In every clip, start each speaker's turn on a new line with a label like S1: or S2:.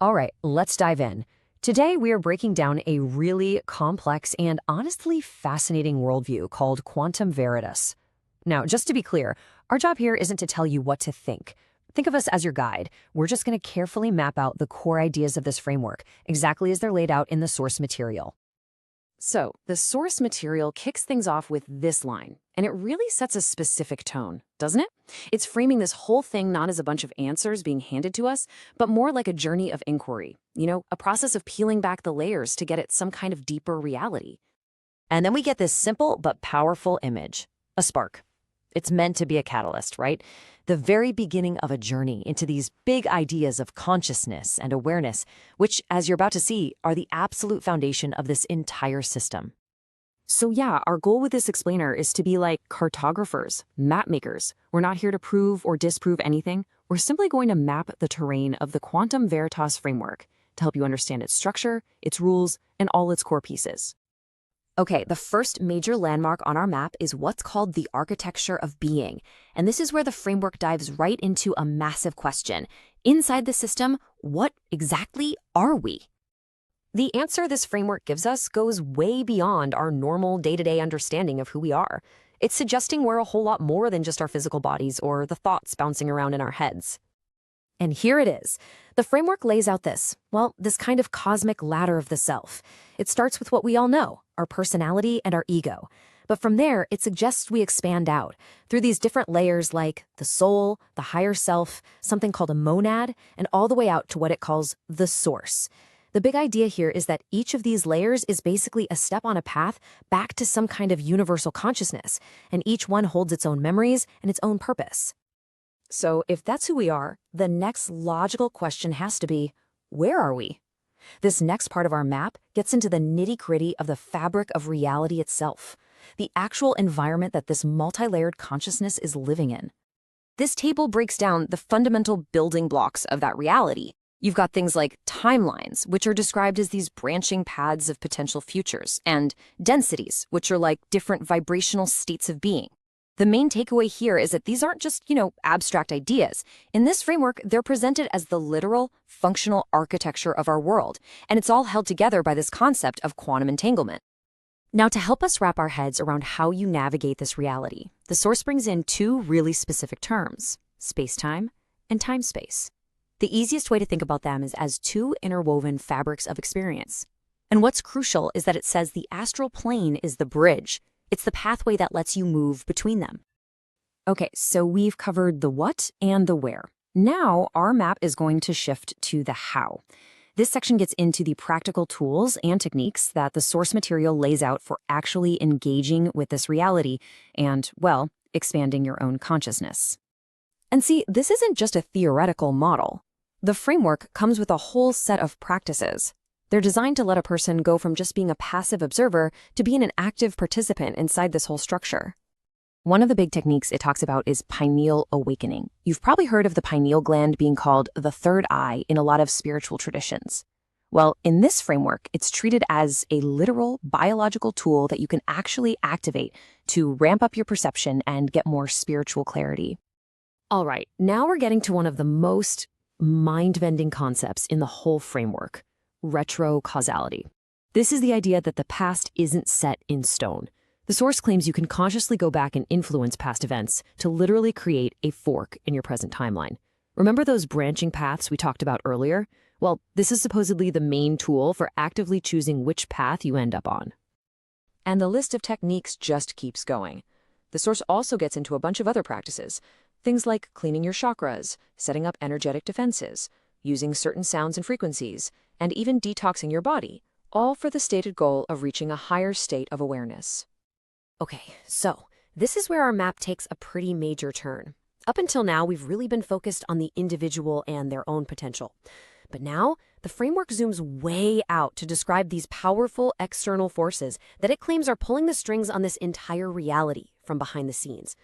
S1: All right, let's dive in. Today, we are breaking down a really complex and honestly fascinating worldview called Quantum Veritas. Now, just to be clear, our job here isn't to tell you what to think. Think of us as your guide. We're just going to carefully map out the core ideas of this framework, exactly as they're laid out in the source material. So, the source material kicks things off with this line, and it really sets a specific tone, doesn't it? It's framing this whole thing not as a bunch of answers being handed to us, but more like a journey of inquiry, a process of peeling back the layers to get at some kind of deeper reality. And then we get this simple but powerful image, a spark. It's meant to be a catalyst, right? The very beginning of a journey into these big ideas of consciousness and awareness, which, as you're about to see, are the absolute foundation of this entire system. So yeah, our goal with this explainer is to be like cartographers, map makers. We're not here to prove or disprove anything. We're simply going to map the terrain of the Quantum Veritas framework to help you understand its structure, its rules, and all its core pieces. Okay, the first major landmark on our map is what's called the architecture of being. And this is where the framework dives right into a massive question. Inside the system, what exactly are we? The answer this framework gives us goes way beyond our normal day-to-day understanding of who we are. It's suggesting we're a whole lot more than just our physical bodies or the thoughts bouncing around in our heads. And here it is. The framework lays out this kind of cosmic ladder of the self. It starts with what we all know, our personality and our ego. But from there, it suggests we expand out through these different layers like the soul, the higher self, something called a monad, and all the way out to what it calls the source. The big idea here is that each of these layers is basically a step on a path back to some kind of universal consciousness, and each one holds its own memories and its own purpose. So if that's who we are, the next logical question has to be, where are we? This next part of our map gets into the nitty-gritty of the fabric of reality itself, the actual environment that this multi-layered consciousness is living in. This table breaks down the fundamental building blocks of that reality. You've got things like timelines, which are described as these branching paths of potential futures, and densities, which are like different vibrational states of being. The main takeaway here is that these aren't just, abstract ideas. In this framework, they're presented as the literal, functional architecture of our world, and it's all held together by this concept of quantum entanglement. Now, to help us wrap our heads around how you navigate this reality, the source brings in two really specific terms, space-time and time-space. The easiest way to think about them is as two interwoven fabrics of experience. And what's crucial is that it says the astral plane is the bridge. It's the pathway that lets you move between them. Okay, so we've covered the what and the where. Now, our map is going to shift to the how. This section gets into the practical tools and techniques that the source material lays out for actually engaging with this reality and, expanding your own consciousness. And see, this isn't just a theoretical model. The framework comes with a whole set of practices. They're designed to let a person go from just being a passive observer to being an active participant inside this whole structure. One of the big techniques it talks about is pineal awakening. You've probably heard of the pineal gland being called the third eye in a lot of spiritual traditions. Well, in this framework, it's treated as a literal biological tool that you can actually activate to ramp up your perception and get more spiritual clarity. All right, now we're getting to one of the most mind-bending concepts in the whole framework. Retrocausality. This is the idea that the past isn't set in stone. The source claims you can consciously go back and influence past events to literally create a fork in your present timeline. Remember those branching paths we talked about earlier? Well, this is supposedly the main tool for actively choosing which path you end up on. And the list of techniques just keeps going. The source also gets into a bunch of other practices, things like cleaning your chakras, setting up energetic defenses, using certain sounds and frequencies, and even detoxing your body, all for the stated goal of reaching a higher state of awareness. Okay, so this is where our map takes a pretty major turn. Up until now, we've really been focused on the individual and their own potential. But now, the framework zooms way out to describe these powerful external forces that it claims are pulling the strings on this entire reality from behind the scenes.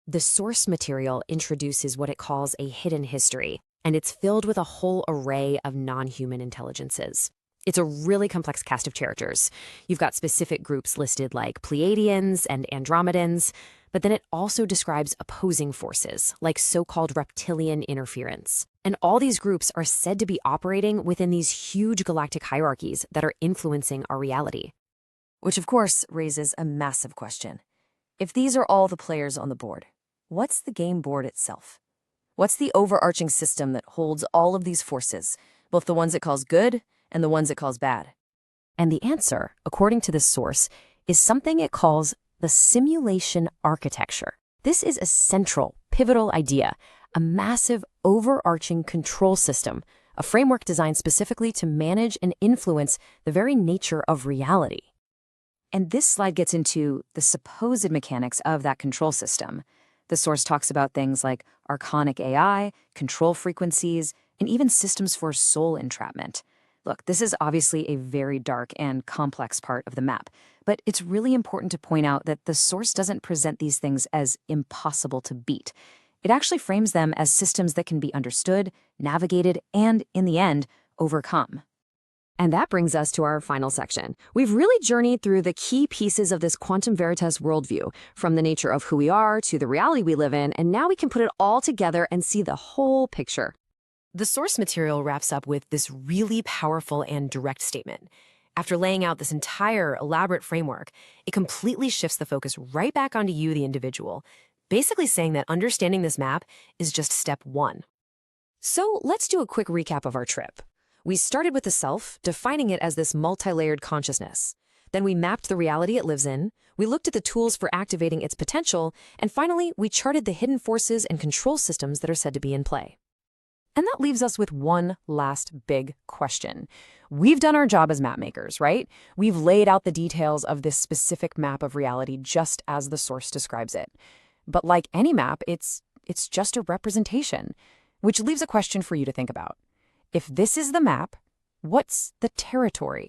S1: The source material introduces what it calls a hidden history, and it's filled with a whole array of non-human intelligences. It's a really complex cast of characters. You've got specific groups listed like Pleiadians and Andromedans, But then it also describes opposing forces, like so-called reptilian interference. And all these groups are said to be operating within these huge galactic hierarchies that are influencing our reality. Which, of course, raises a massive question. If these are all the players on the board, what's the game board itself? What's the overarching system that holds all of these forces, both the ones it calls good and the ones it calls bad? And the answer, according to this source, is something it calls the simulation architecture. This is a central, pivotal idea, a massive, overarching control system, a framework designed specifically to manage and influence the very nature of reality. And this slide gets into the supposed mechanics of that control system. The source talks about things like archonic AI, control frequencies, and even systems for soul entrapment. Look, this is obviously a very dark and complex part of the map, but it's really important to point out that the source doesn't present these things as impossible to beat. It actually frames them as systems that can be understood, navigated, and, in the end, overcome. And that brings us to our final section. We've really journeyed through the key pieces of this Quantum Veritas worldview, from the nature of who we are to the reality we live in, and now we can put it all together and see the whole picture. The source material wraps up with this really powerful and direct statement. After laying out this entire elaborate framework, it completely shifts the focus right back onto you, the individual, basically saying that understanding this map is just step one. So let's do a quick recap of our trip. We started with the self, defining it as this multi-layered consciousness. Then we mapped the reality it lives in, we looked at the tools for activating its potential, and finally, we charted the hidden forces and control systems that are said to be in play. And that leaves us with one last big question. We've done our job as map makers, right? We've laid out the details of this specific map of reality just as the source describes it. But like any map, it's just a representation, which leaves a question for you to think about. If this is the map, what's the territory?